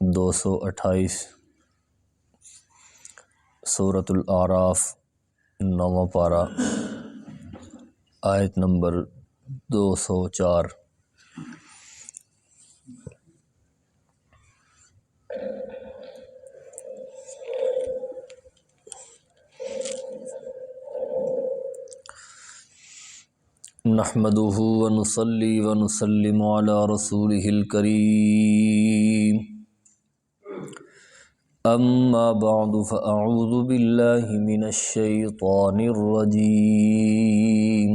228 سورۃ الاعراف 9واں پارہ آیت نمبر 204۔ نحمدہ ونصلی ونسلم علی رسولہ الکریم، اما بعد فاعوذ باللہ من الشیطان الرجیم،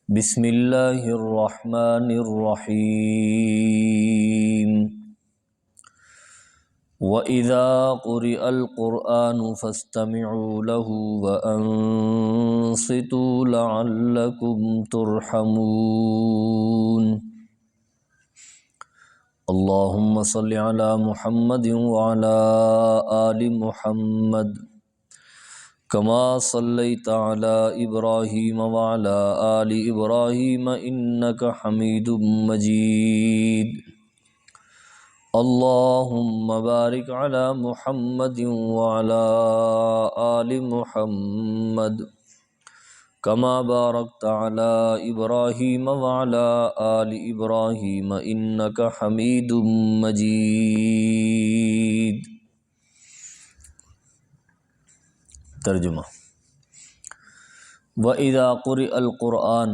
بسم اللہ الرحمن الرحیم۔ وَإِذَا قُرِئَ الْقُرْآنُ فَاسْتَمِعُوا لَهُ وَأَنصِتُوا لَعَلَّكُمْ تُرْحَمُونَ۔ اللهم صل على محمد وعلى آل محمد كما صليت على إبراهيم وعلى آل إبراهيم إنك حميد مجيد۔ اللهم بارك على محمد وعلى آل محمد كما باركت على إبراهيم وعلى آل إبراهيم إنك حميد مجيد۔ ترجمہ۔ وَإِذَا قُرِئَ الْقُرْآنُ،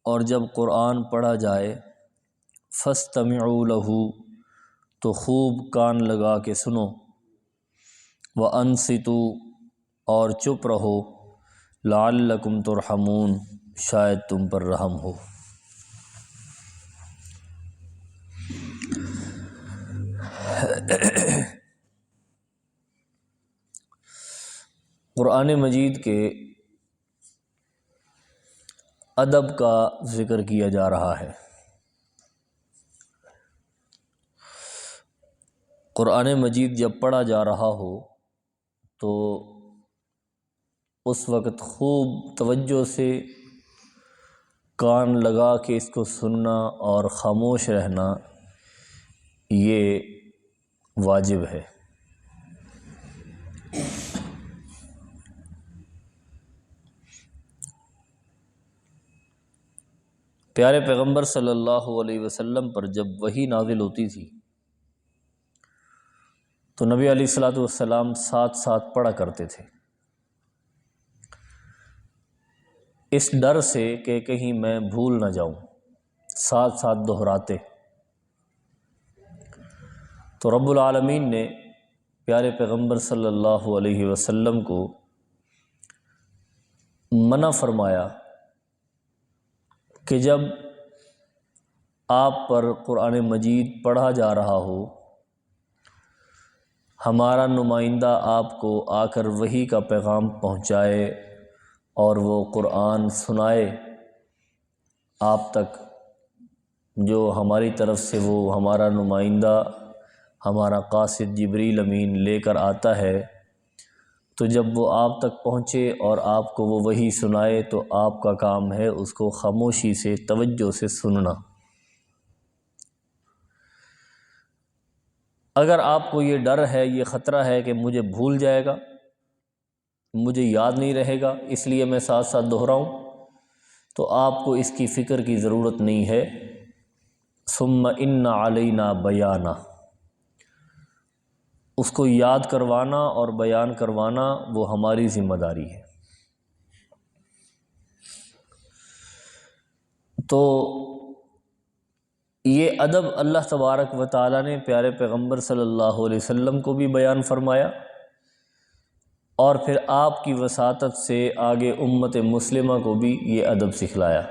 اور جب قرآن پڑھا جائے، فَاسْتَمِعُوا لَهُ، تو خوب کان لگا کے سنو، وَأَنصِتُوا، اور چپ رہو، لَعَلَّكُمْ تُرْحَمُونَ، شاید تم پر رحم ہو۔ قرآن مجید کے ادب کا ذکر کیا جا رہا ہے۔ قرآن مجید جب پڑھا جا رہا ہو تو اس وقت خوب توجہ سے کان لگا کے اس کو سننا اور خاموش رہنا یہ واجب ہے۔ پیارے پیغمبر صلی اللہ علیہ وسلم پر جب وحی نازل ہوتی تھی تو نبی علیہ الصلوۃ والسلام ساتھ ساتھ پڑھا کرتے تھے، اس ڈر سے کہ کہیں میں بھول نہ جاؤں، ساتھ ساتھ دہراتے۔ تو رب العالمین نے پیارے پیغمبر صلی اللہ علیہ وسلم کو منع فرمایا کہ جب آپ پر قرآن مجید پڑھا جا رہا ہو، ہمارا نمائندہ آپ کو آ کر وحی کا پیغام پہنچائے اور وہ قرآن سنائے آپ تک، جو ہماری طرف سے وہ ہمارا نمائندہ، ہمارا قاصد جبریل امین لے کر آتا ہے، تو جب وہ آپ تک پہنچے اور آپ کو وہ وحی سنائے تو آپ کا کام ہے اس کو خاموشی سے توجہ سے سننا۔ اگر آپ کو یہ ڈر ہے، یہ خطرہ ہے کہ مجھے بھول جائے گا، مجھے یاد نہیں رہے گا، اس لیے میں ساتھ ساتھ دہراؤں، تو آپ کو اس کی فکر کی ضرورت نہیں ہے۔ ثم ان علینا بیانہ، اس کو یاد کروانا اور بیان کروانا وہ ہماری ذمہ داری ہے۔ تو یہ ادب اللہ تبارک و تعالیٰ نے پیارے پیغمبر صلی اللہ علیہ وسلم کو بھی بیان فرمایا، اور پھر آپ کی وساطت سے آگے امت مسلمہ کو بھی یہ ادب سکھلایا۔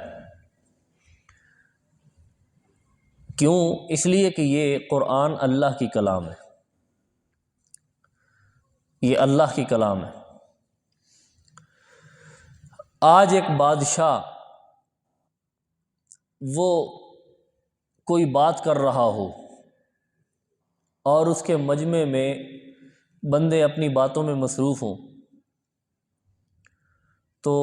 کیوں؟ اس لیے کہ یہ قرآن اللہ کی کلام ہے، یہ اللہ کی کلام ہے۔ آج ایک بادشاہ وہ کوئی بات کر رہا ہو اور اس کے مجمع میں بندے اپنی باتوں میں مصروف ہوں، تو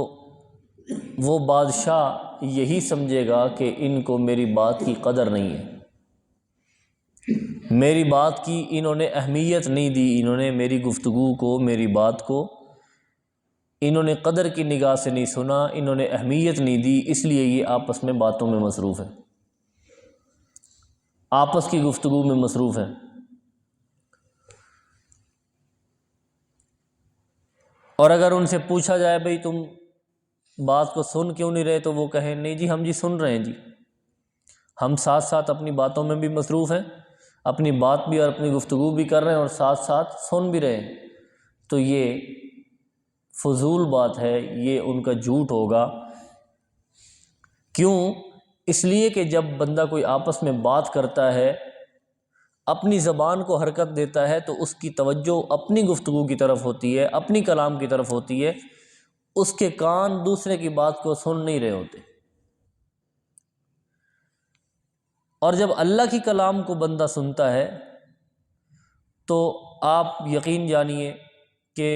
وہ بادشاہ یہی سمجھے گا کہ ان کو میری بات کی قدر نہیں ہے، میری بات کی انہوں نے اہمیت نہیں دی، انہوں نے میری گفتگو کو، میری بات کو انہوں نے قدر کی نگاہ سے نہیں سنا، انہوں نے اہمیت نہیں دی، اس لیے یہ آپس میں باتوں میں مصروف ہیں، آپس کی گفتگو میں مصروف ہیں۔ اور اگر ان سے پوچھا جائے بھئی تم بات کو سن کیوں نہیں رہے، تو وہ کہیں نہیں جی ہم جی سن رہے ہیں جی، ہم ساتھ ساتھ اپنی باتوں میں بھی مصروف ہیں، اپنی بات بھی اور اپنی گفتگو بھی کر رہے ہیں اور ساتھ ساتھ سن بھی رہے ہیں، تو یہ فضول بات ہے، یہ ان کا جھوٹ ہوگا۔ کیوں؟ اس لیے کہ جب بندہ کوئی آپس میں بات کرتا ہے، اپنی زبان کو حرکت دیتا ہے، تو اس کی توجہ اپنی گفتگو کی طرف ہوتی ہے، اپنی کلام کی طرف ہوتی ہے، اس کے کان دوسرے کی بات کو سن نہیں رہے ہوتے۔ اور جب اللہ کی کلام کو بندہ سنتا ہے تو آپ یقین جانیے کہ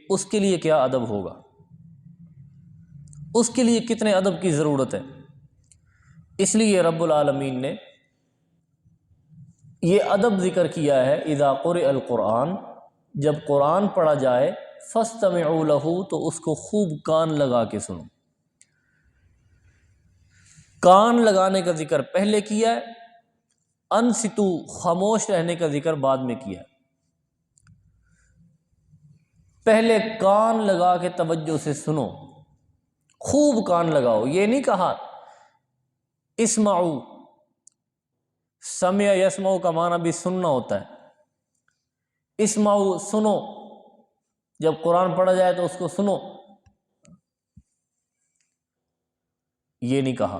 اس کے لیے کیا ادب ہوگا، اس کے لیے کتنے ادب کی ضرورت ہے۔ اس لیے رب العالمین نے یہ ادب ذکر کیا ہے، اذا قرئ القرآن، جب قرآن پڑھا جائے، فاستمعوا لہ، تو اس کو خوب کان لگا کے سنو۔ کان لگانے کا ذکر پہلے کیا ہے، انصتو، خاموش رہنے کا ذکر بعد میں کیا ہے۔ پہلے کان لگا کے توجہ سے سنو، خوب کان لگاؤ، یہ نہیں کہا اسمعوا، سمع یسمع کا معنی بھی سننا ہوتا ہے، اسمعوا سنو، جب قرآن پڑھا جائے تو اس کو سنو، یہ نہیں کہا،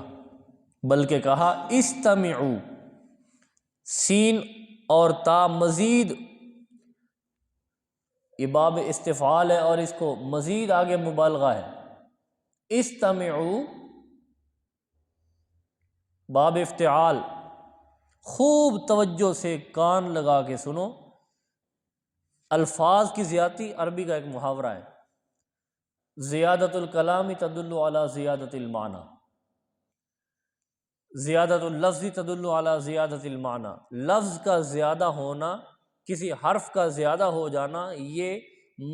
بلکہ کہا استمعوا، سین اور تا مزید یہ باب استفعال ہے اور اس کو مزید آگے مبالغہ ہے، استمعوا باب افتعال، خوب توجہ سے کان لگا کے سنو۔ الفاظ کی زیادتی عربی کا ایک محاورہ ہے، زیادت الکلام تدل علی زیادت المعنی، زیادت اللفظ تدل علی زیادت المعنی، لفظ کا زیادہ ہونا، کسی حرف کا زیادہ ہو جانا، یہ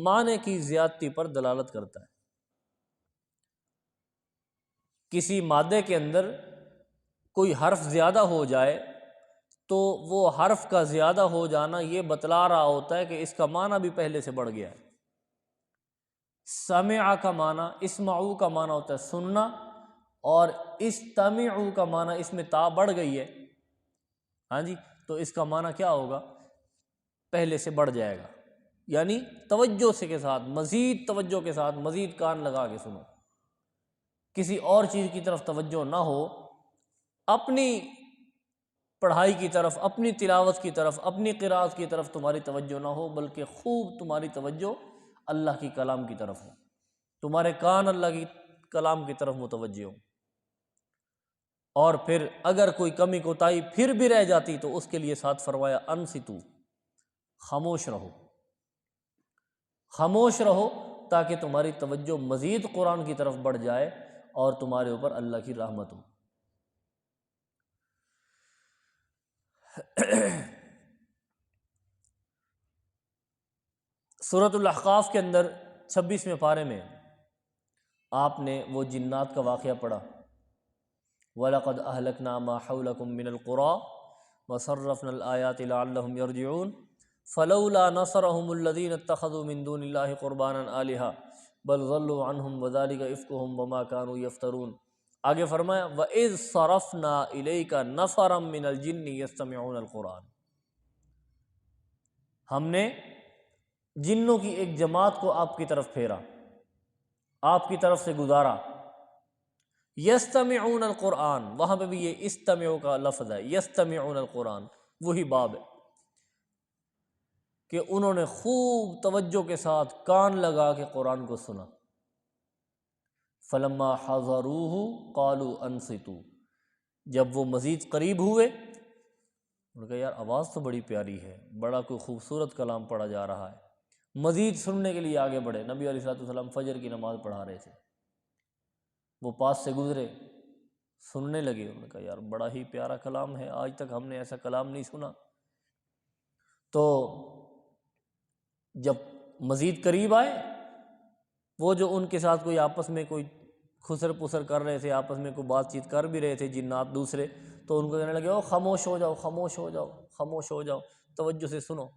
معنی کی زیادتی پر دلالت کرتا ہے۔ کسی مادے کے اندر کوئی حرف زیادہ ہو جائے تو وہ حرف کا زیادہ ہو جانا یہ بتلا رہا ہوتا ہے کہ اس کا معنی بھی پہلے سے بڑھ گیا ہے۔ سمع کا معنی، اسمعوا کا معنی ہوتا ہے سننا، اور استمعوا کا معنی اس میں تا بڑھ گئی ہے، ہاں جی، تو اس کا معنی کیا ہوگا؟ پہلے سے بڑھ جائے گا، یعنی توجہ سے کے ساتھ، مزید توجہ کے ساتھ، مزید کان لگا کے سنو، کسی اور چیز کی طرف توجہ نہ ہو، اپنی پڑھائی کی طرف، اپنی تلاوت کی طرف، اپنی قرات کی طرف تمہاری توجہ نہ ہو، بلکہ خوب تمہاری توجہ اللہ کی کلام کی طرف ہو، تمہارے کان اللہ کی کلام کی طرف متوجہ ہو۔ اور پھر اگر کوئی کمی کوتاہی پھر بھی رہ جاتی تو اس کے لیے ساتھ فرمایا انصتو، خاموش رہو، خاموش رہو، تاکہ تمہاری توجہ مزید قرآن کی طرف بڑھ جائے اور تمہارے اوپر اللہ کی رحمت ہو۔ سورۃ الاحقاف کے اندر 26ویں پارے میں آپ نے وہ جنات کا واقعہ پڑھا، وَلَقَدْ أَهْلَكْنَا مَا حَوْلَكُمْ مِنَ الْقُرَىٰ وَصَرَّفْنَا الْآيَاتِ لَعَلَّهُمْ يَرْجِعُونَ فَلَوْلَا نَصَرَهُمُ الَّذِينَ اتَّخَذُوا مِن دُونِ اللَّهِ قُرْبَانًا آلِهَةً بَلْ ضَلُّوا عَنْهُمْ وَذَٰلِكَ إِفْكُهُمْ وَمَا كَانُوا يَفْتَرُونَ۔ آگے فرمایا وَإِذْ صَرَفْنَا إِلَيْكَ نَفَرًا مِّنَ الْجِنِّ يَسْتَمِعُونَ الْقُرْآنَ، ہم نے جنوں کی ایک جماعت کو آپ کی طرف پھیرا، آپ کی طرف سے گزارا، یستمعون القرآن، وہاں پہ بھی یہ استمعوا کا لفظ ہے، یستمعون القرآن، وہی باب ہے کہ انہوں نے خوب توجہ کے ساتھ کان لگا کے قرآن کو سنا۔ فلما حضروہ قالوا انصتوا، جب وہ مزید قریب ہوئے، انہوں نے کہا یار آواز تو بڑی پیاری ہے، بڑا کوئی خوبصورت کلام پڑھا جا رہا ہے، مزید سننے کے لیے آگے بڑھے۔ نبی علیہ الصلوۃ والسلام فجر کی نماز پڑھا رہے تھے، وہ پاس سے گزرے، سننے لگے، انہوں نے کہا یار بڑا ہی پیارا کلام ہے، آج تک ہم نے ایسا کلام نہیں سنا۔ تو جب مزید قریب آئے، وہ جو ان کے ساتھ کوئی آپس میں کوئی خسر پسر کر رہے تھے، آپس میں کوئی بات چیت کر بھی رہے تھے جنات دوسرے، تو ان کو کہنے لگے او خاموش ہو جاؤ، خاموش ہو جاؤ، خاموش ہو جاؤ، توجہ سے سنو،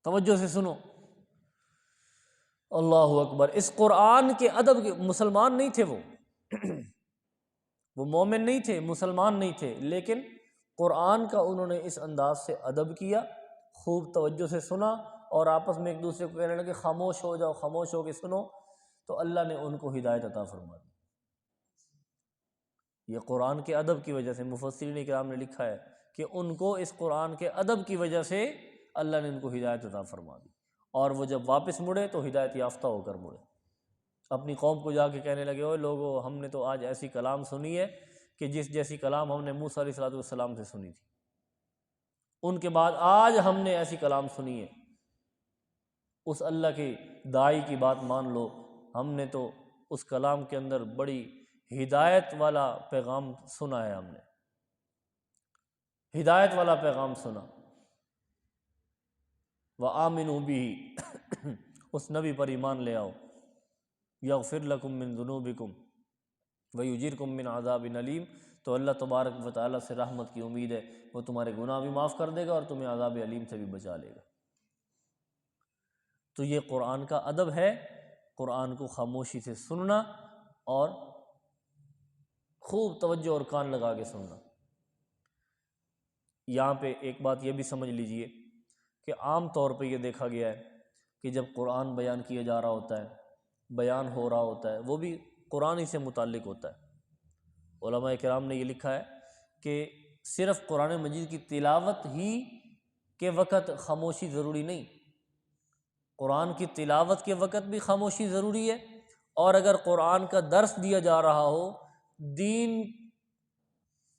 توجہ سے سنو۔ اللہ اکبر۔ اس قرآن کے ادب کے مسلمان نہیں تھے، وہ مومن نہیں تھے، مسلمان نہیں تھے، لیکن قرآن کا انہوں نے اس انداز سے ادب کیا، خوب توجہ سے سنا، اور آپس میں ایک دوسرے کو کہنے لگے خاموش ہو جاؤ، خاموش ہو کے سنو، تو اللہ نے ان کو ہدایت عطا فرما دی۔ یہ قرآن کے ادب کی وجہ سے، مفسرین کرام نے لکھا ہے کہ ان کو اس قرآن کے ادب کی وجہ سے اللہ نے ان کو ہدایت عطا فرما دی، اور وہ جب واپس مڑے تو ہدایت یافتہ ہو کر مڑے، اپنی قوم کو جا کے کہنے لگے اوے لوگو، ہم نے تو آج ایسی کلام سنی ہے کہ جس جیسی کلام ہم نے موسیٰ علیہ السلام سے سنی تھی، ان کے بعد آج ہم نے ایسی کلام سنی ہے، اس اللہ کے داعی کی بات مان لو، ہم نے تو اس کلام کے اندر بڑی ہدایت والا پیغام سنا ہے، ہم نے ہدایت والا پیغام سنا۔ وَآمِنُوا بِهِ اس نبی پر ایمان لے آؤ، یغفر لکم من ذنوبکم ویجرکم من عذاب علیم، تو اللہ تبارک و تعالیٰ سے رحمت کی امید ہے، وہ تمہارے گناہ بھی معاف کر دے گا اور تمہیں عذاب علیم سے بھی بچا لے گا۔ تو یہ قرآن کا ادب ہے، قرآن کو خاموشی سے سننا اور خوب توجہ اور کان لگا کے سننا۔ یہاں پہ ایک بات یہ بھی سمجھ لیجئے کہ عام طور پہ یہ دیکھا گیا ہے کہ جب قرآن بیان کیا جا رہا ہوتا ہے، بیان ہو رہا ہوتا ہے، وہ بھی قرآن ہی سے متعلق ہوتا ہے۔ علماء کرام نے یہ لکھا ہے کہ صرف قرآن مجید کی تلاوت ہی کے وقت خاموشی ضروری نہیں، قرآن کی تلاوت کے وقت بھی خاموشی ضروری ہے، اور اگر قرآن کا درس دیا جا رہا ہو، دین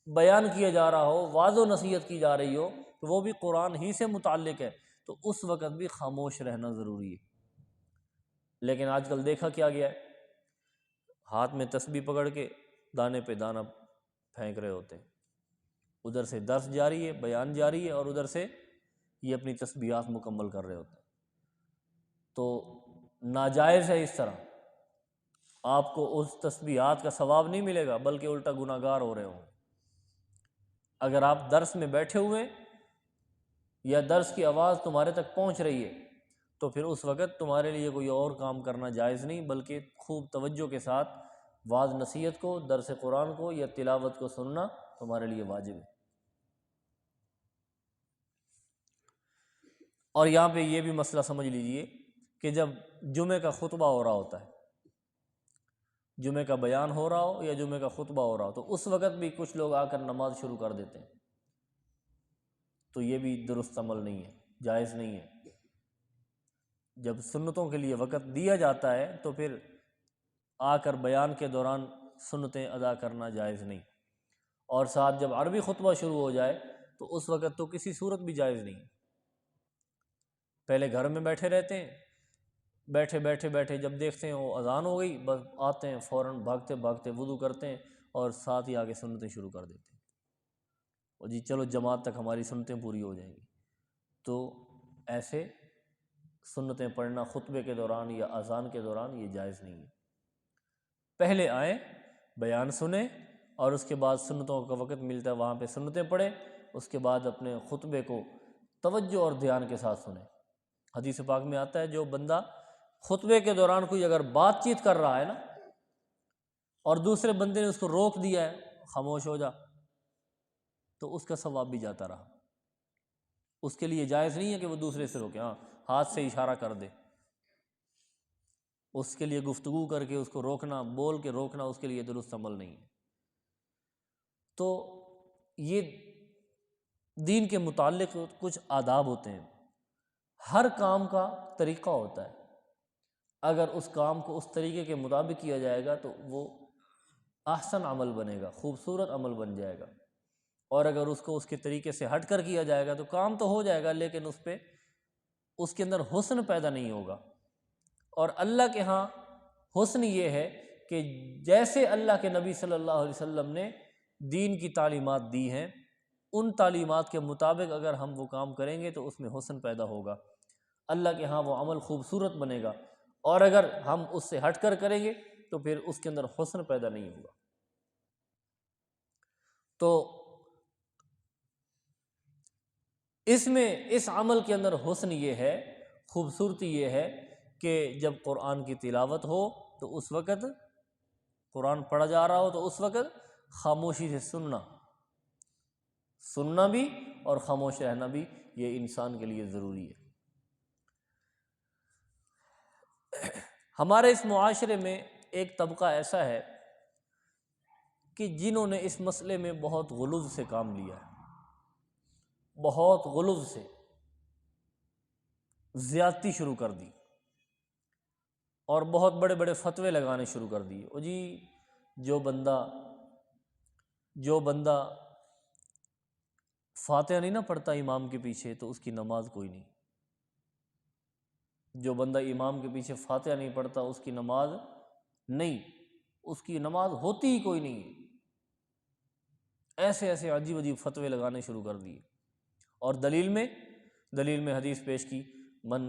بیان کیا جا رہا ہو، واعظ و نصیحت کی جا رہی ہو، تو وہ بھی قرآن ہی سے متعلق ہے، تو اس وقت بھی خاموش رہنا ضروری ہے۔ لیکن آج کل دیکھا کیا گیا ہے، ہاتھ میں تسبیح پکڑ کے دانے پہ دانہ پھینک رہے ہوتے ہیں، ادھر سے درس جاری ہے، بیان جاری ہے، اور ادھر سے یہ اپنی تسبیحات مکمل کر رہے ہوتے ہیں۔ تو ناجائز ہے، اس طرح آپ کو اس تسبیحات کا ثواب نہیں ملے گا، بلکہ الٹا گناہ گار ہو رہے ہوں۔ اگر آپ درس میں بیٹھے ہوئے یا درس کی آواز تمہارے تک پہنچ رہی ہے، تو پھر اس وقت تمہارے لیے کوئی اور کام کرنا جائز نہیں، بلکہ خوب توجہ کے ساتھ واعظ نصیحت کو، درس قرآن کو یا تلاوت کو سننا تمہارے لیے واجب ہے۔ اور یہاں پہ یہ بھی مسئلہ سمجھ لیجئے کہ جب جمعہ کا خطبہ ہو رہا ہوتا ہے، جمعہ کا بیان ہو رہا ہو یا جمعہ کا خطبہ ہو رہا ہو، تو اس وقت بھی کچھ لوگ آ کر نماز شروع کر دیتے ہیں، تو یہ بھی درست عمل نہیں ہے، جائز نہیں ہے۔ جب سنتوں کے لیے وقت دیا جاتا ہے تو پھر آ کر بیان کے دوران سنتیں ادا کرنا جائز نہیں، اور ساتھ جب عربی خطبہ شروع ہو جائے تو اس وقت تو کسی صورت بھی جائز نہیں۔ پہلے گھر میں بیٹھے رہتے ہیں، بیٹھے جب دیکھتے ہیں وہ اذان ہو گئی، بس آتے ہیں فوراً بھاگتے بھاگتے وضو کرتے ہیں اور ساتھ ہی آگے سنتیں شروع کر دیتے ہیں، اور جی چلو جماعت تک ہماری سنتیں پوری ہو جائیں گی۔ تو ایسے سنتیں پڑھنا خطبے کے دوران یا اذان کے دوران یہ جائز نہیں ہے۔ پہلے آئیں، بیان سنیں، اور اس کے بعد سنتوں کا وقت ملتا ہے وہاں پہ سنتیں پڑھیں، اس کے بعد اپنے خطبے کو توجہ اور دھیان کے ساتھ سنیں۔ حدیث پاک میں آتا ہے جو بندہ خطبے کے دوران کوئی اگر بات چیت کر رہا ہے نا، اور دوسرے بندے نے اس کو روک دیا ہے خاموش ہو جا، تو اس کا ثواب بھی جاتا رہا۔ اس کے لیے جائز نہیں ہے کہ وہ دوسرے سے روکے، ہاں ہاتھ سے اشارہ کر دے، اس کے لیے گفتگو کر کے اس کو روکنا، بول کے روکنا، اس کے لیے درست عمل نہیں ہے۔ تو یہ دین کے متعلق کچھ آداب ہوتے ہیں، ہر کام کا طریقہ ہوتا ہے، اگر اس کام کو اس طریقے کے مطابق کیا جائے گا تو وہ احسن عمل بنے گا، خوبصورت عمل بن جائے گا، اور اگر اس کو اس کے طریقے سے ہٹ کر کیا جائے گا تو کام تو ہو جائے گا لیکن اس کے اندر حسن پیدا نہیں ہوگا۔ اور اللہ کے ہاں حسن یہ ہے کہ جیسے اللہ کے نبی صلی اللہ علیہ وسلم نے دین کی تعلیمات دی ہیں، ان تعلیمات کے مطابق اگر ہم وہ کام کریں گے تو اس میں حسن پیدا ہوگا، اللہ کے ہاں وہ عمل خوبصورت بنے گا، اور اگر ہم اس سے ہٹ کر کریں گے تو پھر اس کے اندر حسن پیدا نہیں ہوگا۔ تو اس عمل کے اندر حسن یہ ہے، خوبصورتی یہ ہے کہ جب قرآن کی تلاوت ہو تو اس وقت، قرآن پڑھا جا رہا ہو تو اس وقت خاموشی سے سننا بھی اور خاموش رہنا بھی، یہ انسان کے لیے ضروری ہے۔ ہمارے اس معاشرے میں ایک طبقہ ایسا ہے کہ جنہوں نے اس مسئلے میں بہت غلو سے کام لیا ہے، بہت غلو سے زیادتی شروع کر دی، اور بہت بڑے بڑے فتوے لگانے شروع کر دیے۔ اور جی جو بندہ فاتحہ نہیں نہ پڑھتا امام کے پیچھے تو اس کی نماز کوئی نہیں، جو بندہ امام کے پیچھے فاتحہ نہیں پڑھتا اس کی نماز نہیں، اس کی نماز ہوتی ہی کوئی نہیں ہے۔ ایسے ایسے عجیب عجیب فتوے لگانے شروع کر دیے، اور دلیل میں حدیث پیش کی، من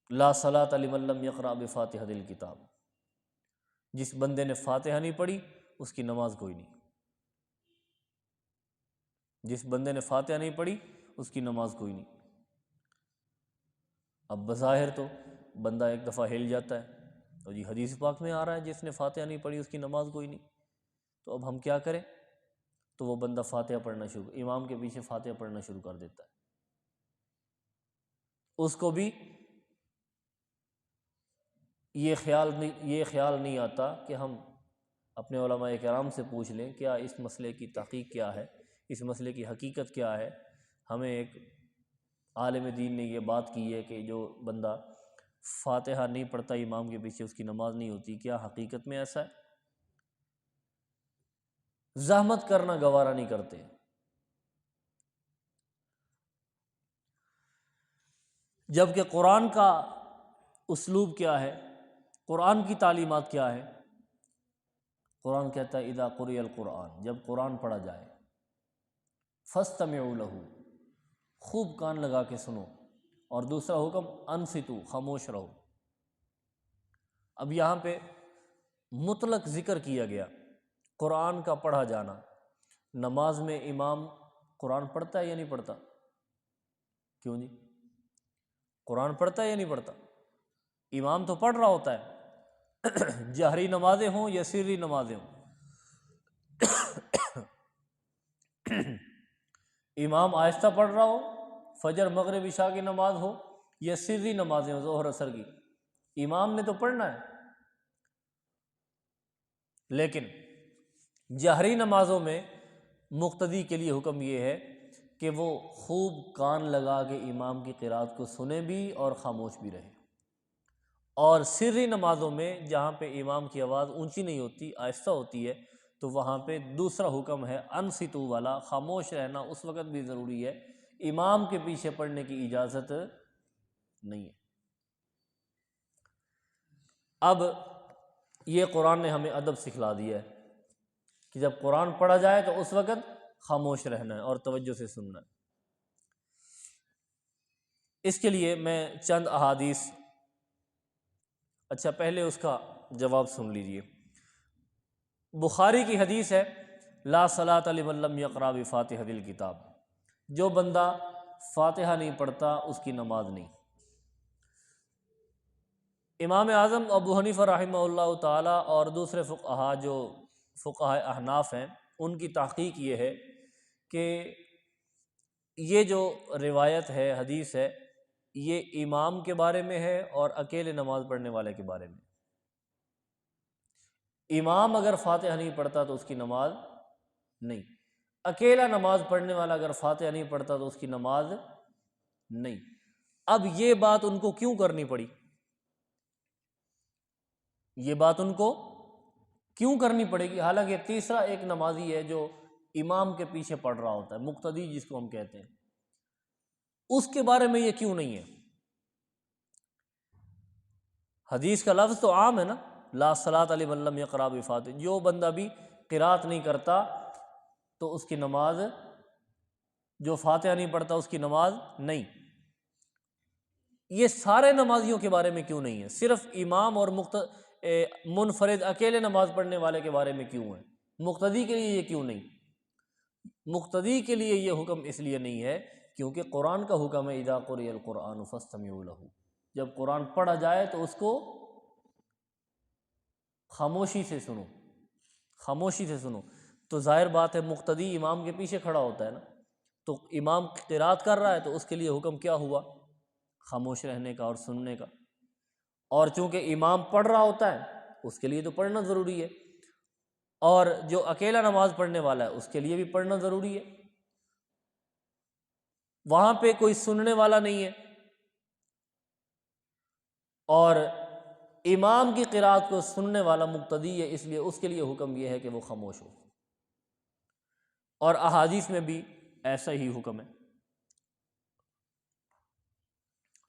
لا صلاۃ لمن لم یقرأ بفاتحۃ الکتاب، جس بندے نے فاتحہ نہیں پڑھی اس کی نماز کوئی نہیں، جس بندے نے فاتحہ نہیں پڑھی اس کی نماز کوئی نہیں۔ اب بظاہر تو بندہ ایک دفعہ ہل جاتا ہے، تو جی حدیث پاک میں آ رہا ہے جس نے فاتحہ نہیں پڑھی اس کی نماز کوئی نہیں، تو اب ہم کیا کریں؟ تو وہ بندہ فاتحہ پڑھنا امام کے پیچھے فاتحہ پڑھنا شروع کر دیتا ہے۔ اس کو بھی یہ خیال نہیں آتا کہ ہم اپنے علماء کرام سے پوچھ لیں کیا اس مسئلے کی تحقیق کیا ہے، اس مسئلے کی حقیقت کیا ہے۔ ہمیں ایک عالم دین نے یہ بات کی ہے کہ جو بندہ فاتحہ نہیں پڑھتا امام کے پیچھے اس کی نماز نہیں ہوتی، کیا حقیقت میں ایسا ہے؟ زحمت کرنا گوارا نہیں کرتے۔ جبکہ قرآن کا اسلوب کیا ہے، قرآن کی تعلیمات کیا ہے؟ قرآن کہتا ہے اذا قرئ القرآن، جب قرآن پڑھا جائے، فاستمعوا لہ، خوب کان لگا کے سنو، اور دوسرا حکم انصتوا، خاموش رہو۔ اب یہاں پہ مطلق ذکر کیا گیا قرآن کا پڑھا جانا۔ نماز میں امام قرآن پڑھتا ہے یا نہیں پڑھتا؟ کیوں جی؟ قرآن پڑھتا ہے یا نہیں پڑھتا؟ امام تو پڑھ رہا ہوتا ہے، جہری نمازیں ہوں یا سری نمازیں ہوں، امام آہستہ پڑھ رہا ہو، فجر مغرب عشاء کی نماز ہو یا سری نمازیں ہوں ظہر عصر کی، امام نے تو پڑھنا ہے۔ لیکن جہری نمازوں میں مقتدی کے لیے حکم یہ ہے کہ وہ خوب کان لگا کے امام کی قرات کو سنے بھی اور خاموش بھی رہے، اور سری نمازوں میں جہاں پہ امام کی آواز اونچی نہیں ہوتی، آہستہ ہوتی ہے، تو وہاں پہ دوسرا حکم ہے انصتوا والا، خاموش رہنا اس وقت بھی ضروری ہے، امام کے پیچھے پڑھنے کی اجازت نہیں ہے۔ اب یہ قرآن نے ہمیں ادب سکھلا دیا ہے کہ جب قرآن پڑھا جائے تو اس وقت خاموش رہنا ہے اور توجہ سے سننا ہے۔ اس کے لیے میں چند احادیث، اچھا پہلے اس کا جواب سن لیجئے۔ بخاری کی حدیث ہے لا صلاۃ لمن لم یقرأ بفاتحۃ الکتاب، جو بندہ فاتحہ نہیں پڑھتا اس کی نماز نہیں۔ امام اعظم ابو حنیفہ رحمہ اللہ تعالی اور دوسرے فقہا جو فقہاء احناف ہیں، ان کی تحقیق یہ ہے کہ یہ جو روایت ہے، حدیث ہے، یہ امام کے بارے میں ہے اور اکیلے نماز پڑھنے والے کے بارے میں۔ امام اگر فاتحہ نہیں پڑھتا تو اس کی نماز نہیں، اکیلا نماز پڑھنے والا اگر فاتحہ نہیں پڑھتا تو اس کی نماز نہیں۔ اب یہ بات ان کو کیوں کرنی پڑی؟ یہ بات ان کو کیوں کرنی پڑے گی؟ حالانکہ تیسرا ایک نمازی ہے جو امام کے پیچھے پڑھ رہا ہوتا ہے، مقتدی جس کو ہم کہتے ہیں، اس کے بارے میں یہ کیوں نہیں ہے؟ حدیث کا لفظ تو عام ہے نا، لا صلاۃ لمن لم یقرأ بفاتحہ، جو بندہ بھی قرات نہیں کرتا تو اس کی نماز، جو فاتحہ نہیں پڑھتا اس کی نماز نہیں۔ یہ سارے نمازیوں کے بارے میں کیوں نہیں ہے؟ صرف امام اور منفرد اکیلے نماز پڑھنے والے کے بارے میں کیوں ہے؟ مقتدی کے لیے یہ کیوں نہیں؟ مقتدی کے لیے یہ حکم اس لیے نہیں ہے کیونکہ قرآن کا حکم ہے اذا قرئ القرآن فاستمعوا لہ، جب قرآن پڑھا جائے تو اس کو خاموشی سے سنو، خاموشی سے سنو۔ تو ظاہر بات ہے مقتدی امام کے پیچھے کھڑا ہوتا ہے نا، تو امام قرات کر رہا ہے تو اس کے لیے حکم کیا ہوا؟ خاموش رہنے کا اور سننے کا۔ اور چونکہ امام پڑھ رہا ہوتا ہے اس کے لیے تو پڑھنا ضروری ہے، اور جو اکیلا نماز پڑھنے والا ہے اس کے لیے بھی پڑھنا ضروری ہے۔ وہاں پہ کوئی سننے والا نہیں ہے، اور امام کی قرات کو سننے والا مقتدی ہے، اس لیے اس کے لیے حکم یہ ہے کہ وہ خاموش ہو۔ اور احادیث میں بھی ایسا ہی حکم ہے۔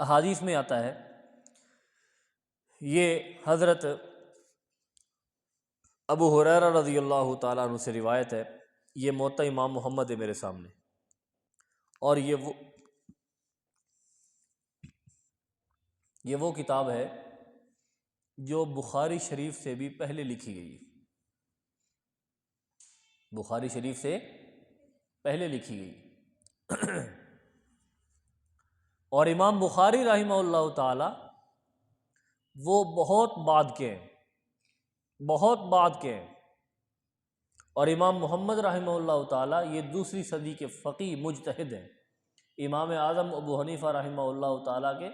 احادیث میں آتا ہے، یہ حضرت ابو ہریرہ رضی اللہ تعالیٰ عنہ سے روایت ہے، یہ موطا امام محمد ہے میرے سامنے، اور یہ وہ کتاب ہے جو بخاری شریف سے بھی پہلے لکھی گئی ہے، بخاری شریف سے پہلے لکھی گئی۔ اور امام بخاری رحمہ اللہ تعالی وہ بہت بعد کے ہیں، بہت بعد کے ہیں، اور امام محمد رحمہ اللہ تعالی یہ دوسری صدی کے فقیہ مجتہد ہیں، امام اعظم ابو حنیفہ رحمہ اللہ تعالی کے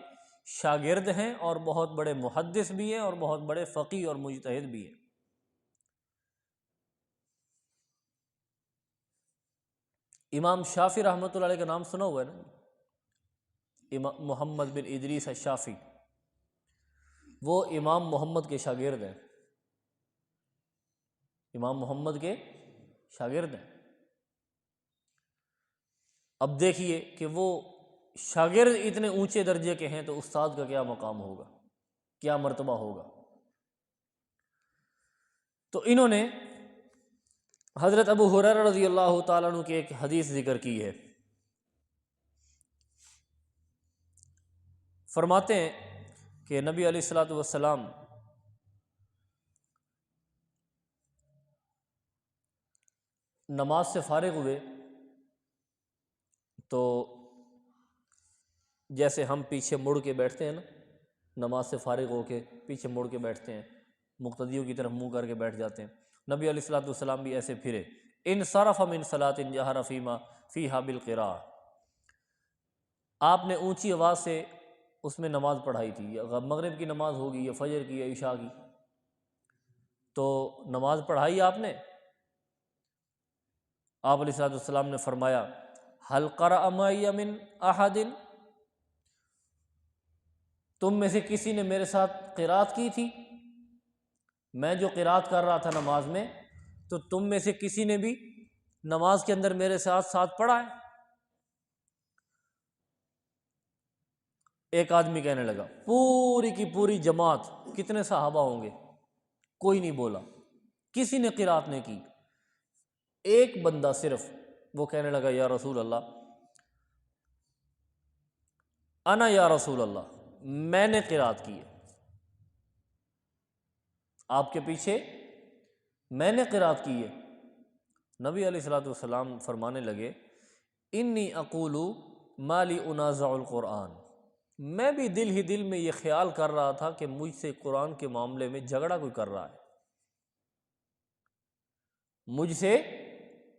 شاگرد ہیں، اور بہت بڑے محدث بھی ہیں، اور بہت بڑے فقیہ اور مجتہد بھی ہیں۔ امام شافعی رحمۃ اللہ علیہ کا نام سنا ہوا ہے نا، امام محمد بن ادریس الشافعی، وہ امام محمد کے شاگرد ہیں، امام محمد کے شاگرد ہیں۔ اب دیکھیے کہ وہ شاگرد اتنے اونچے درجے کے ہیں تو استاد کا کیا مقام ہوگا، کیا مرتبہ ہوگا۔ تو انہوں نے حضرت ابو ہریرہ رضی اللہ تعالیٰ عنہ کی ایک حدیث ذکر کی ہے، فرماتے ہیں کہ نبی علیہ الصلوۃ والسلام نماز سے فارغ ہوئے تو جیسے ہم پیچھے مڑ کے بیٹھتے ہیں نا، نماز سے فارغ ہو کے پیچھے مڑ کے بیٹھتے ہیں، مقتدیوں کی طرف منہ کر کے بیٹھ جاتے ہیں، نبی علیہ الصلوۃ والسلام بھی ایسے پھرے، انصرف من صلاۃ جہر فیہا بالقراءۃ، آپ نے اونچی آواز سے اس میں نماز پڑھائی تھی، یا مغرب کی نماز ہوگی یا فجر کی یا عشاء کی، تو نماز پڑھائی آپ نے۔ آپ علیہ الصلوۃ والسلام نے فرمایا هل قرأ معي من احد، تم میں سے کسی نے میرے ساتھ قرات کی تھی؟ میں جو قرات کر رہا تھا نماز میں، تو تم میں سے کسی نے بھی نماز کے اندر میرے ساتھ پڑھا ہے؟ ایک آدمی کہنے لگا، پوری کی پوری جماعت، کتنے صحابہ ہوں گے، کوئی نہیں بولا، کسی نے قرات نہیں کی، ایک بندہ صرف، وہ کہنے لگا یا رسول اللہ، انا یا رسول اللہ، میں نے قرات کی ہے، آپ کے پیچھے میں نے قرات کی ہے۔ نبی علیہ الصلوۃ والسلام فرمانے لگے انی اقول ما لی انازع القرآن، میں بھی دل ہی دل میں یہ خیال کر رہا تھا کہ مجھ سے قرآن کے معاملے میں جھگڑا کوئی کر رہا ہے، مجھ سے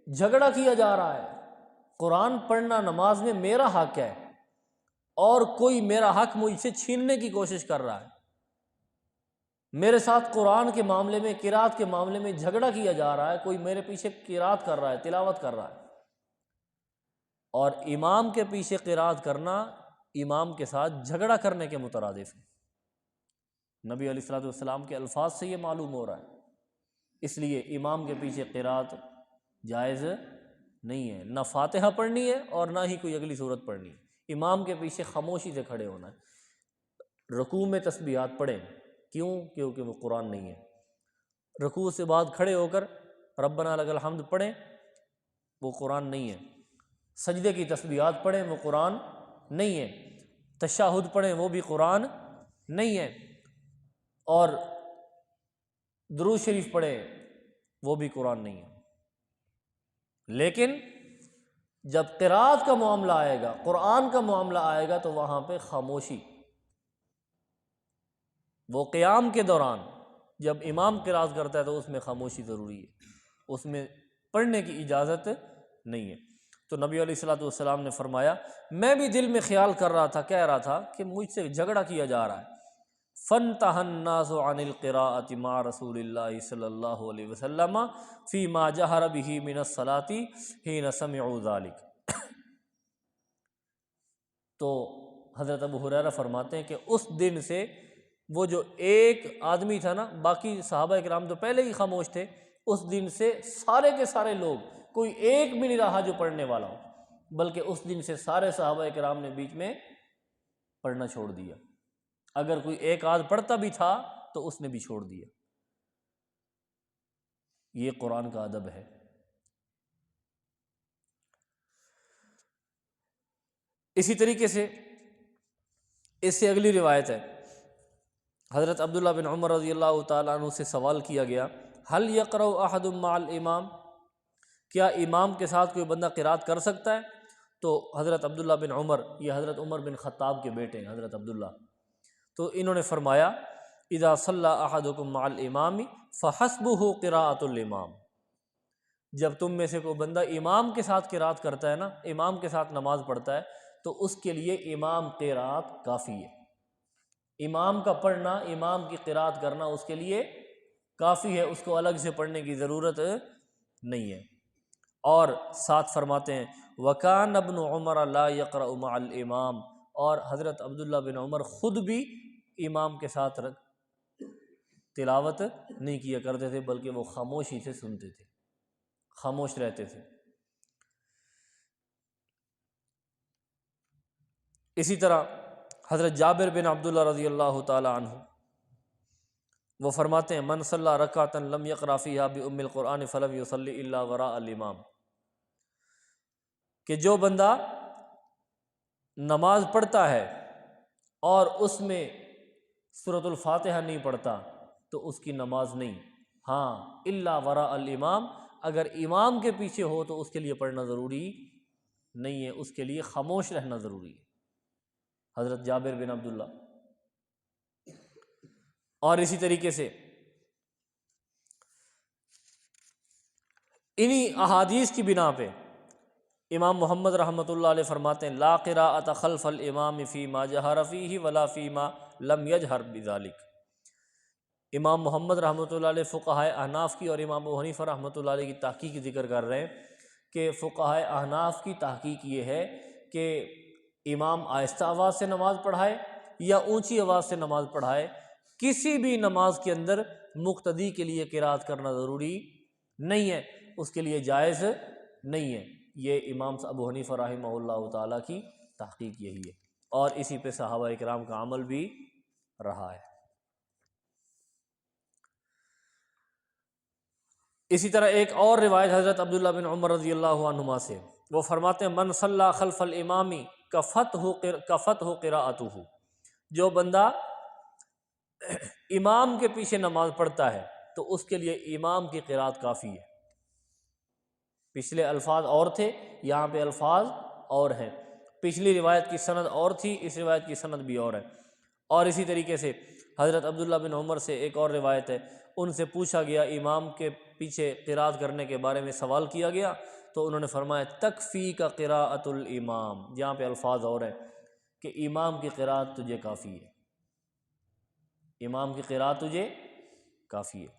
جھگڑا کیا جا رہا ہے، قرآن پڑھنا نماز میں میرا حق ہے، اور کوئی میرا حق مجھ سے چھیننے کی کوشش کر رہا ہے، میرے ساتھ قرآن کے معاملے میں، قرات کے معاملے میں جھگڑا کیا جا رہا ہے، کوئی میرے پیچھے قرات کر رہا ہے، تلاوت کر رہا ہے، اور امام کے پیچھے قرات کرنا امام کے ساتھ جھگڑا کرنے کے مترادف ہے۔ نبی علیہ الصلوۃ والسلام کے الفاظ سے یہ معلوم ہو رہا ہے، اس لیے امام کے پیچھے قرات جائز نہیں ہے، نہ فاتحہ پڑھنی ہے اور نہ ہی کوئی اگلی صورت پڑھنی ہے، امام کے پیچھے خاموشی سے کھڑے ہونا ہے۔ رکوع میں تسبیحات پڑھیں، کیوں؟ کیونکہ وہ قرآن نہیں ہے۔ رکوع سے بعد کھڑے ہو کر ربنا لک الحمد پڑھیں، وہ قرآن نہیں ہے، سجدے کی تسبیحات پڑھیں وہ قرآن نہیں ہے، تشہد پڑھیں وہ بھی قرآن نہیں ہے، اور درود شریف پڑھیں وہ بھی قرآن نہیں ہے۔ لیکن جب قرات کا معاملہ آئے گا، قرآن کا معاملہ آئے گا، تو وہاں پہ خاموشی، وہ قیام کے دوران جب امام قرات کرتا ہے تو اس میں خاموشی ضروری ہے، اس میں پڑھنے کی اجازت نہیں ہے۔ تو نبی علیہ الصلوۃ والسلام نے فرمایا، میں بھی دل میں خیال کر رہا تھا، کہہ رہا تھا کہ مجھ سے جھگڑا کیا جا رہا ہے۔ فَانْتَهَى النَّاسُ عَنِ الْقِرَاءَةِ مَعَ رَسُولِ اللَّهِ صلی اللہ علیہ وسلم فِي مَا جَهَرَ بِهِ مِنَ الصَّلَاةِ حِينَ سَمِعُوا ذَلِكَ۔ تو حضرت ابو ہریرہ فرماتے ہیں کہ اس دن سے وہ جو ایک آدمی تھا نا، باقی صحابہ کرام تو پہلے ہی خاموش تھے، اس دن سے سارے کے سارے لوگ، کوئی ایک بھی نہیں رہا جو پڑھنے والا ہو، بلکہ اس دن سے سارے صحابہ کرام نے بیچ میں پڑھنا چھوڑ دیا۔ اگر کوئی ایک آدھ پڑھتا بھی تھا تو اس نے بھی چھوڑ دیا۔ یہ قرآن کا ادب ہے۔ اسی طریقے سے اس سے اگلی روایت ہے، حضرت عبداللہ بن عمر رضی اللہ تعالیٰ عنہ سے سوال کیا گیا، هل يقرأ احد مع الامام، کیا امام کے ساتھ کوئی بندہ قرات کر سکتا ہے؟ تو حضرت عبداللہ بن عمر، یہ حضرت عمر بن خطاب کے بیٹے ہیں حضرت عبداللہ، تو انہوں نے فرمایا، اذا صلی احدکم مع الامام فحسبہ قراءۃ الامام، جب تم میں سے کوئی بندہ امام کے ساتھ قرات کرتا ہے نا، امام کے ساتھ نماز پڑھتا ہے، تو اس کے لیے امام قرات کافی ہے۔ امام کا پڑھنا، امام کی قرات کرنا اس کے لیے کافی ہے، اس کو الگ سے پڑھنے کی ضرورت نہیں ہے۔ اور ساتھ فرماتے ہیں وَكَانَ ابْنُ عُمَرَ لَا يَقْرَأُ مَعَ الْإِمَامِ، اور حضرت عبداللہ بن عمر خود بھی امام کے ساتھ تلاوت نہیں کیا کرتے تھے، بلکہ وہ خاموشی سے سنتے تھے، خاموش رہتے تھے۔ اسی طرح حضرت جابر بن عبداللہ رضی اللہ تعالی عنہ وہ فرماتے ہیں، من صلی رکعۃ لم یقرأ فیہا بأم القرآن فلم یصلی الا وراء الامام، کہ جو بندہ نماز پڑھتا ہے اور اس میں سورۃ الفاتحہ نہیں پڑھتا تو اس کی نماز نہیں، ہاں الا وراء الامام، اگر امام کے پیچھے ہو تو اس کے لیے پڑھنا ضروری نہیں ہے، اس کے لیے خاموش رہنا ضروری ہے، حضرت جابر بن عبداللہ۔ اور اسی طریقے سے انہی احادیث کی بنا پہ امام محمد رحمۃ اللہ علیہ فرماتے ہیں، لا قراءۃ خلف الامام فیما جہر فیہ ولا فیما لم یجہر بذلک۔ امام محمد رحمۃ اللہ علیہ فقہائے احناف کی اور امام ابو حنیفہ رحمۃ اللہ علیہ کی تحقیق ذکر کر رہے ہیں کہ فقہائے احناف کی تحقیق یہ ہے کہ امام آہستہ آواز سے نماز پڑھائے یا اونچی آواز سے نماز پڑھائے، کسی بھی نماز کے اندر مقتدی کے لیے قرات کرنا ضروری نہیں ہے، اس کے لیے جائز نہیں ہے۔ یہ امام ابو حنیفہ رحمہ اللہ تعالیٰ کی تحقیق یہی ہے، اور اسی پہ صحابہ کرام کا عمل بھی رہا ہے۔ اسی طرح ایک اور روایت حضرت عبداللہ بن عمر رضی اللہ عنہما سے، وہ فرماتے ہیں، من صلی خلف الامام کفتہ قراءتہ، جو بندہ امام کے پیچھے نماز پڑھتا ہے تو اس کے لیے امام کی قرات کافی ہے۔ پچھلے الفاظ اور تھے، یہاں پہ الفاظ اور ہیں، پچھلی روایت کی سند اور تھی، اس روایت کی سند بھی اور ہے۔ اور اسی طریقے سے حضرت عبداللہ بن عمر سے ایک اور روایت ہے، ان سے پوچھا گیا، امام کے پیچھے قرات کرنے کے بارے میں سوال کیا گیا، تو انہوں نے فرمایا تکفیک قراءۃ الامام، جہاں پہ الفاظ اور ہیں کہ امام کی قرات تجھے کافی ہے، امام کی قرات تجھے کافی ہے۔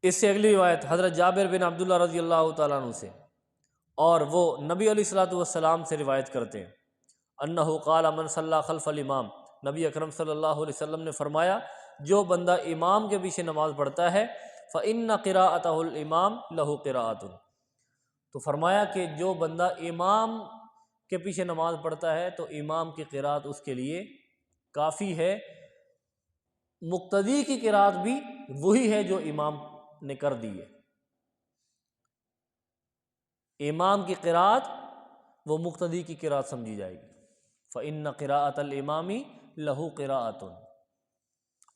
اس سے اگلی روایت حضرت جابر بن عبداللہ رضی اللہ تعالیٰ عنہ سے، اور وہ نبی علیہ الصلوۃ والسلام سے روایت کرتے ہیں، انہ قال من صلی خلف الامام، نبی اکرم صلی اللہ علیہ وسلم نے فرمایا، جو بندہ امام کے پیچھے نماز پڑھتا ہے فإن قراءته الامام له قراءۃ، تو فرمایا کہ جو بندہ امام کے پیچھے نماز پڑھتا ہے تو امام کی قرات اس کے لیے کافی ہے، مقتدی کی قرات بھی وہی ہے جو امام نے کر دی ہے۔ امام کی قراءت وہ مقتدی کی قراءت سمجھی جائے گی۔ فإن قراءۃ الامام لہ قراءۃ،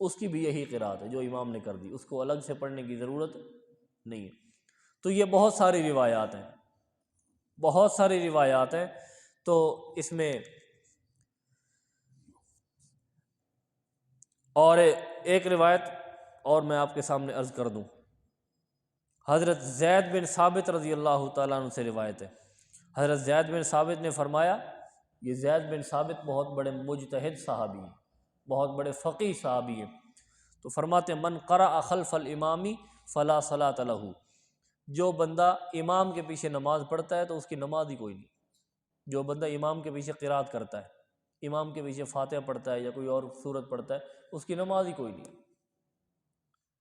اس کی بھی یہی قراءت ہے جو امام نے کر دی، اس کو الگ سے پڑھنے کی ضرورت نہیں ہے۔ تو یہ بہت ساری روایات ہیں، بہت ساری روایات ہیں۔ تو اس میں اور ایک روایت اور میں آپ کے سامنے عرض کر دوں، حضرت زید بن ثابت رضی اللہ تعالیٰ عنہ سے روایت ہے۔ حضرت زید بن ثابت نے فرمایا، یہ زید بن ثابت بہت بڑے مجتہد صحابی ہیں، بہت بڑے فقیہ صحابی ہیں۔ تو فرماتے ہیں من قرأ خلف الامام فلا صلاۃ لہ، جو بندہ امام کے پیچھے نماز پڑھتا ہے تو اس کی نماز ہی کوئی نہیں۔ جو بندہ امام کے پیچھے قرات کرتا ہے، امام کے پیچھے فاتحہ پڑھتا ہے یا کوئی اور سورت پڑھتا ہے، اس کی نماز ہی کوئی نہیں۔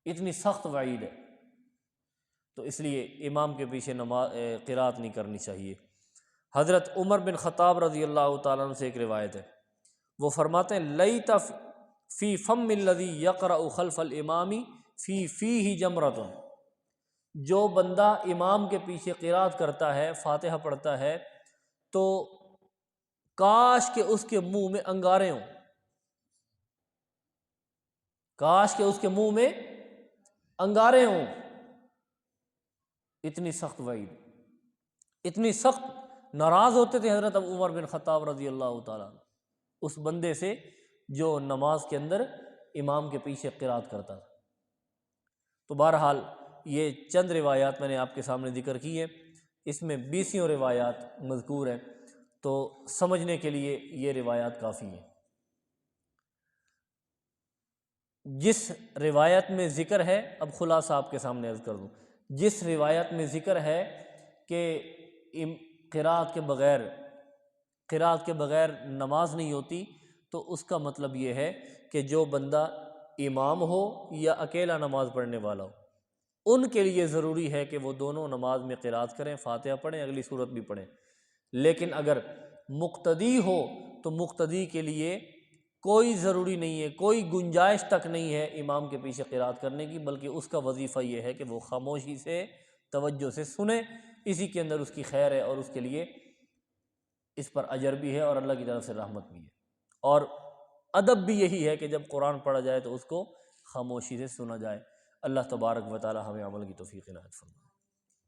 اتنی سخت وعید ہے، تو اس لیے امام کے پیچھے نماز قرات نہیں کرنی چاہیے۔ حضرت عمر بن خطاب رضی اللہ تعالیٰ عنہ سے ایک روایت ہے، وہ فرماتے ہیں لیت فی فم الذی یقرأ خلف الامام فی فیہ جمرۃ، جو بندہ امام کے پیچھے قرات کرتا ہے، فاتحہ پڑھتا ہے، تو کاش کہ اس کے منہ میں انگارے ہوں، کاش کہ اس کے منہ میں انگارے ہوں۔ اتنی سخت وعید، اتنی سخت ناراض ہوتے تھے حضرت عمر بن خطاب رضی اللہ تعالیٰ عنہ اس بندے سے جو نماز کے اندر امام کے پیچھے قرات کرتا تھا۔ تو بہرحال یہ چند روایات میں نے آپ کے سامنے ذکر کی ہیں، اس میں 20 روایات مذکور ہیں، تو سمجھنے کے لیے یہ روایات کافی ہیں۔ جس روایت میں ذکر ہے، اب خلاصہ آپ کے سامنے عرض کر دوں، جس روایت میں ذکر ہے کہ قرات کے بغیر نماز نہیں ہوتی، تو اس کا مطلب یہ ہے کہ جو بندہ امام ہو یا اکیلا نماز پڑھنے والا ہو، ان کے لیے ضروری ہے کہ وہ دونوں نماز میں قرات کریں، فاتحہ پڑھیں، اگلی صورت بھی پڑھیں۔ لیکن اگر مقتدی ہو تو مقتدی کے لیے کوئی ضروری نہیں ہے، کوئی گنجائش تک نہیں ہے امام کے پیچھے قرات کرنے کی، بلکہ اس کا وظیفہ یہ ہے کہ وہ خاموشی سے توجہ سے سنے، اسی کے اندر اس کی خیر ہے اور اس کے لیے اس پر اجر بھی ہے اور اللہ کی طرف سے رحمت بھی ہے۔ اور ادب بھی یہی ہے کہ جب قرآن پڑھا جائے تو اس کو خاموشی سے سنا جائے۔ اللہ تبارک و تعالی ہمیں عمل کی توفیق عنایت فرمائے۔